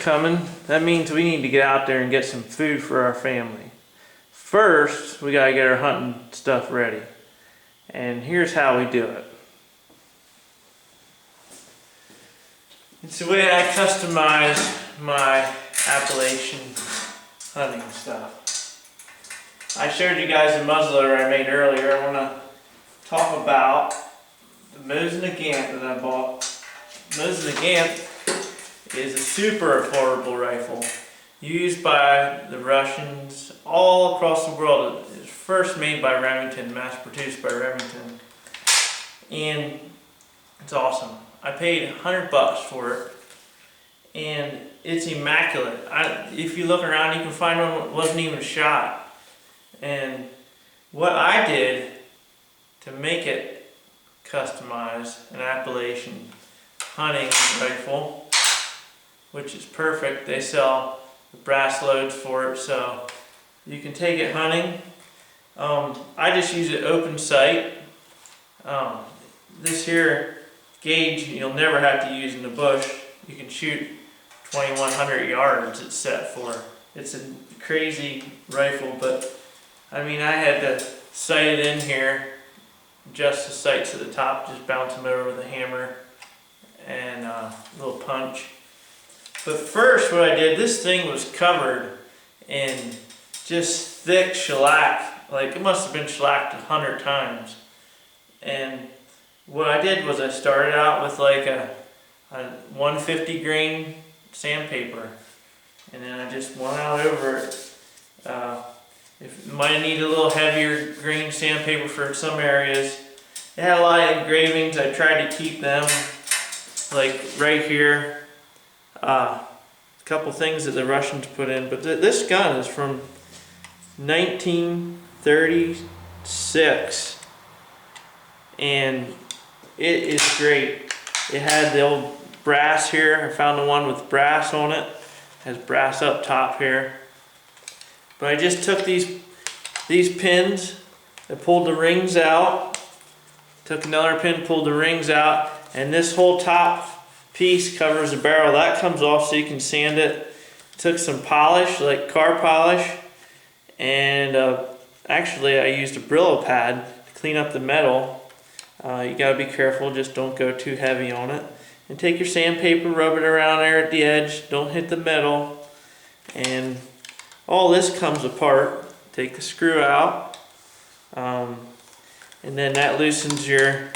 coming. That means we need to get out there and get some food for our family. First, we gotta get our hunting stuff ready. And here's how we do it. It's the way I customize my Appalachian hunting stuff. I showed you guys the muzzleloader I made earlier. I want to talk about the Mosin Nagant that I bought. Mosin Nagant is a super affordable rifle used by the Russians all across the world. It was first made by Remington, mass produced by Remington, and it's awesome. I paid $100 for it, and it's immaculate. If you look around, you can find one that wasn't even shot. And what I did to make it customize an Appalachian hunting rifle, which is perfect. They sell the brass loads for it, so you can take it hunting. I just use it open sight. This here gauge you'll never have to use in the bush. You can shoot 2,100 yards it's set for. It's a crazy rifle, but I mean, I had to sight it in here, adjust the sights at the top, just bounce them over with a hammer and a little punch. But first what I did, this thing was covered in just thick shellac. Like, it must have been shellacked 100 times. And what I did was I started out with like a 150 grain sandpaper, and then I just went out over it. If you might need a little heavier grain sandpaper for some areas. It had a lot of engravings. I tried to keep them, like right here. A couple things that the Russians put in, but this gun is from 1936, and it is great. It had the old brass here. I found the one with brass on it. It has brass up top here. But I just took these pins, I pulled the rings out, took another pin, pulled the rings out, and this whole top piece covers the barrel. That comes off so you can sand it. Took some polish, like car polish, and actually I used a Brillo pad to clean up the metal. You gotta be careful, just don't go too heavy on it. And take your sandpaper, rub it around there at the edge, don't hit the metal. And all this comes apart. Take the screw out, and then that loosens your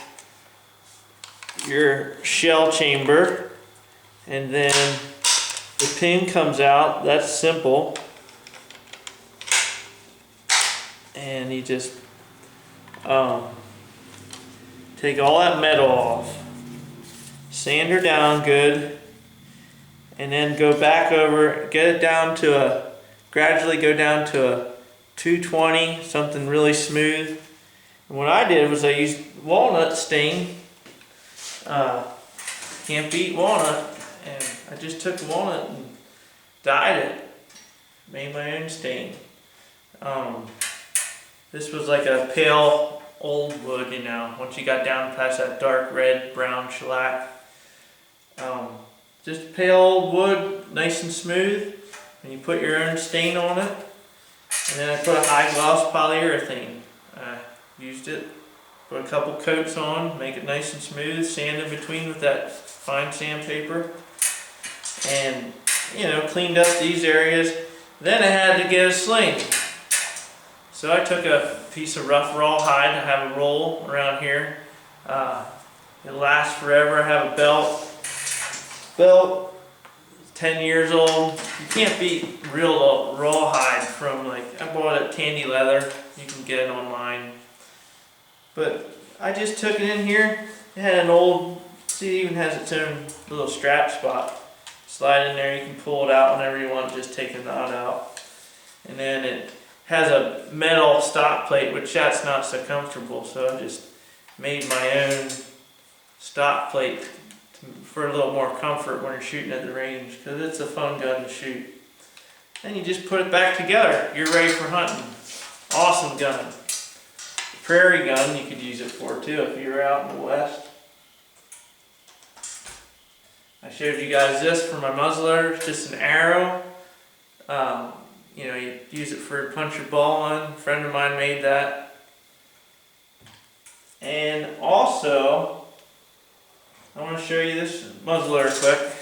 shell chamber. And then the pin comes out. That's simple. And you just take all that metal off, sand her down good, and then go back over, get it down to gradually go down to a 220, something really smooth. And what I did was I used walnut stain. Can't beat walnut, and I just took walnut and dyed it, made my own stain. This was like a pale old wood, you know, once you got down past that dark red brown shellac. Just pale old wood, nice and smooth, and you put your own stain on it. And then I put a high gloss polyurethane. I used it, put a couple coats on, make it nice and smooth, sand in between with that fine sandpaper, and you know, cleaned up these areas. Then I had to get a sling. So I took a piece of rough raw hide. I have a roll around here. It lasts forever. I have a belt. 10 years old. You can't beat real raw hide from, like, I bought it at Tandy Leather. You can get it online. But I just took it in here. It had an old, see, it even has its own little strap spot. Slide in there, you can pull it out whenever you want, just take the knot out. And then it has a metal stock plate, which that's not so comfortable, so I just made my own stock plate for a little more comfort when you're shooting at the range, because it's a fun gun to shoot. Then you just put it back together. You're ready for hunting. Awesome gun. Prairie gun you could use it for too if you were out in the west. I showed you guys this for my muzzleloader. It's just an arrow. You know, you use it for punch your ball on. A friend of mine made that. And also, I want to show you this muzzleloader quick.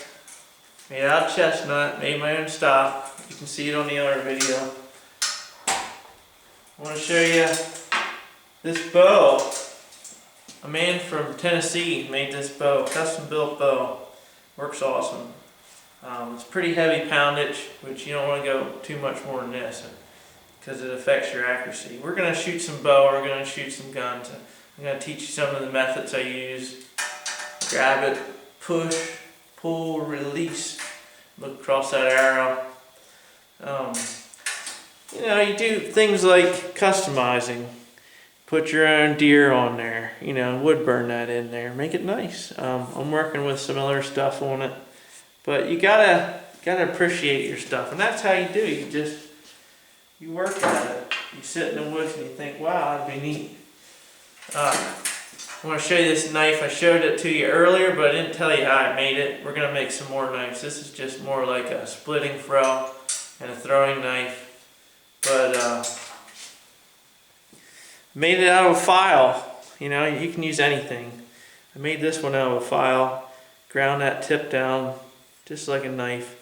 Made out of chestnut, made my own stock. You can see it on the other video. I want to show you this bow. A man from Tennessee made this bow, custom built bow. Works awesome. It's pretty heavy poundage, which you don't want to go too much more than this because it affects your accuracy. We're going to shoot some bow, we're going to shoot some guns. I'm going to teach you some of the methods I use. Grab it, push, pull, release. Look across that arrow. You know, you do things like customizing. Put your own deer on there, you know, wood burn that in there, make it nice. I'm working with some other stuff on it, but you gotta appreciate your stuff, and that's how you do. You work at it. You sit in the woods and you think, wow, that'd be neat. I want to show you this knife. I showed it to you earlier, but I didn't tell you how I made it. We're gonna make some more knives. This is just more like a splitting throw and a throwing knife, but made it out of a file. You know, you can use anything. I made this one out of a file, ground that tip down just like a knife,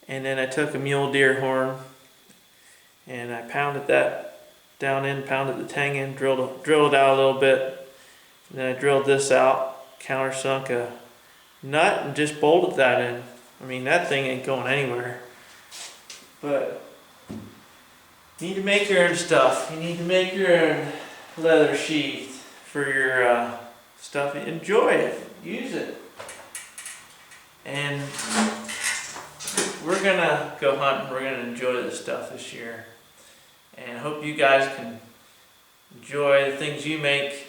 and then I took a mule deer horn and I pounded that down in, pounded the tang in, drilled it out a little bit, and then I drilled this out, countersunk a nut and just bolted that in. I mean, that thing ain't going anywhere. But you need to make your own stuff. You need to make your own leather sheath for your stuff. Enjoy it. Use it. And we're going to go hunting. We're going to enjoy this stuff this year. And I hope you guys can enjoy the things you make.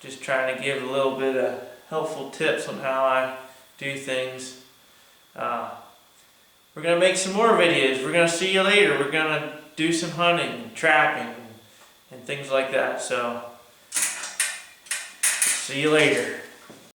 Just trying to give a little bit of helpful tips on how I do things. We're going to make some more videos. We're going to see you later. We're going to do some hunting, trapping, and things like that. So, see you later.